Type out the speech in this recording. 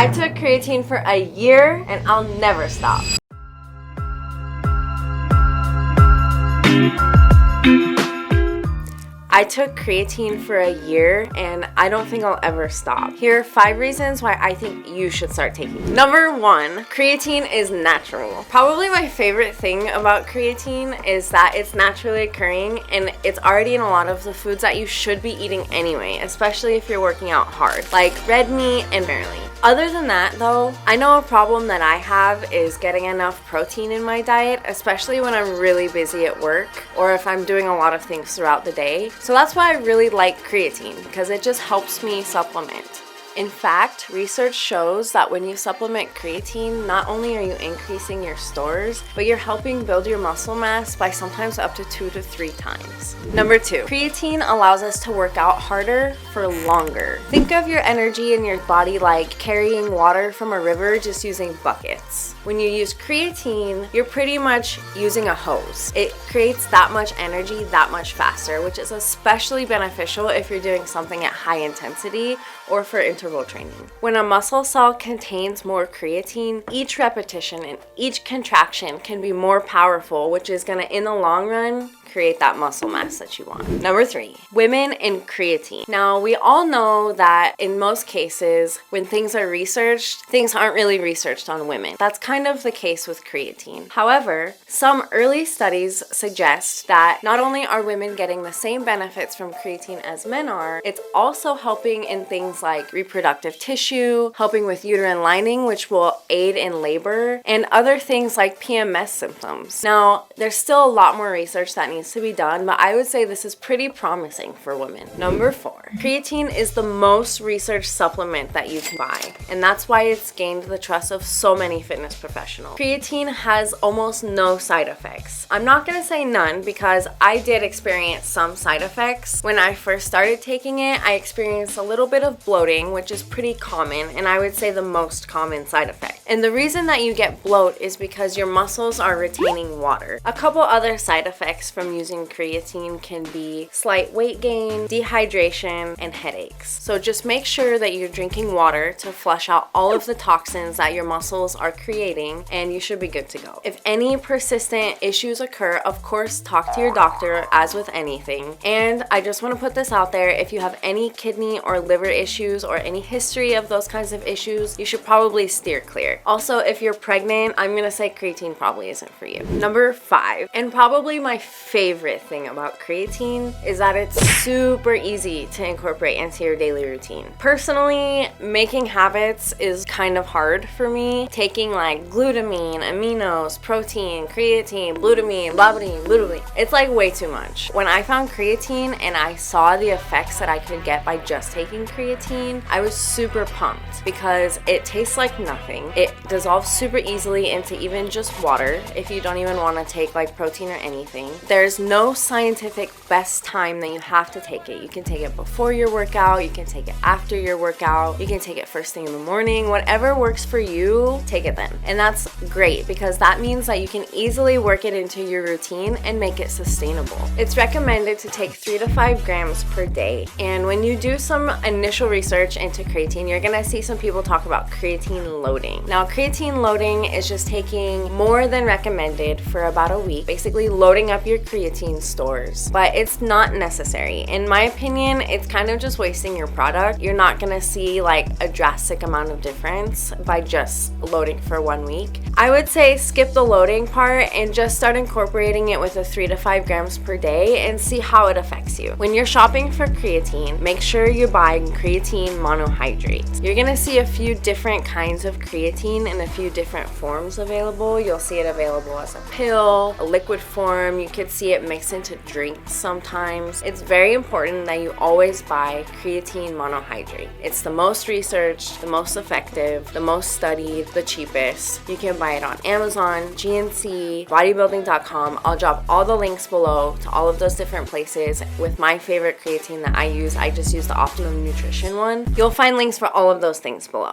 I took creatine for a year and I'll never stop. I took creatine for a year and I don't think I'll ever stop. Here are 5 reasons why I think you should start taking it. Number 1, creatine is natural. Probably my favorite thing about creatine is that it's naturally occurring and it's already in a lot of the foods that you should be eating anyway, especially if you're working out hard, like red meat and barley. Other than that though, I know a problem that I have is getting enough protein in my diet, especially when I'm really busy at work or if I'm doing a lot of things throughout the day. So that's why I really like creatine, because it just helps me supplement. In fact, research shows that when you supplement creatine, not only are you increasing your stores, but you're helping build your muscle mass by sometimes up to 2 to 3 times. Number 2, creatine allows us to work out harder for longer. Think of your energy in your body like carrying water from a river just using buckets. When you use creatine, you're pretty much using a hose. It creates that much energy that much faster, which is especially beneficial if you're doing something at high intensity or for interval training. When a muscle cell contains more creatine, each repetition and each contraction can be more powerful, which is gonna, in the long run, create that muscle mass that you want. Number 3, women and creatine. Now, we all know that in most cases, when things are researched, things aren't really researched on women. That's kind of the case with creatine. However, some early studies suggest that not only are women getting the same benefits from creatine as men are, it's also helping in things like reproductive tissue, helping with uterine lining, which will aid in labor, and other things like PMS symptoms. Now, there's still a lot more research that needs to be done, but I would say this is pretty promising for women. Number 4, creatine is the most researched supplement that you can buy, and that's why it's gained the trust of so many fitness professionals. Creatine has almost no side effects. I'm not gonna say none because I did experience some side effects. When I first started taking it, I experienced a little bit of bloating, which is pretty common, and I would say the most common side effect. And the reason that you get bloat is because your muscles are retaining water. A couple other side effects from using creatine can be slight weight gain, dehydration, and headaches. So just make sure that you're drinking water to flush out all of the toxins that your muscles are creating, and you should be good to go. If any persistent issues occur, of course, talk to your doctor as with anything. And I just want to put this out there, if you have any kidney or liver issues or any history of those kinds of issues, you should probably steer clear. Also, if you're pregnant, I'm gonna say creatine probably isn't for you. Number 5, and probably my favorite thing about creatine, is that it's super easy to incorporate into your daily routine. Personally, making habits is kind of hard for me. Taking like glutamine, aminos, protein, creatine, glutamine, glutamine, it's like way too much. When I found creatine and I saw the effects that I could get by just taking creatine, I was super pumped because it tastes like nothing. It dissolves super easily into even just water if you don't even want to take like protein or anything. There's no scientific best time that you have to take it. You can take it before your workout, you can take it after your workout, you can take it first thing in the morning. Whatever works for you, take it then. And that's great because that means that you can easily work it into your routine and make it sustainable. It's recommended to take 3 to 5 grams per day. And when you do some initial research into creatine, you're gonna see some people talk about creatine loading. Now, creatine loading is just taking more than recommended for about a week, basically loading up your creatine stores, but it's not necessary. In my opinion, it's kind of just wasting your product. You're not gonna see like a drastic amount of difference by just loading for 1 week. I would say skip the loading part and just start incorporating it with a 3 to 5 grams per day and see how it affects you. When you're shopping for creatine, make sure you're buying creatine monohydrate. You're gonna see a few different kinds of creatine in a few different forms available. You'll see it available as a pill, a liquid form. You could see it mixed into drinks sometimes. It's very important that you always buy creatine monohydrate. It's the most researched, the most effective, the most studied, the cheapest. You can buy it on Amazon, GNC, bodybuilding.com. I'll drop all the links below to all of those different places with my favorite creatine that I use. I just use the Optimum Nutrition one. You'll find links for all of those things below.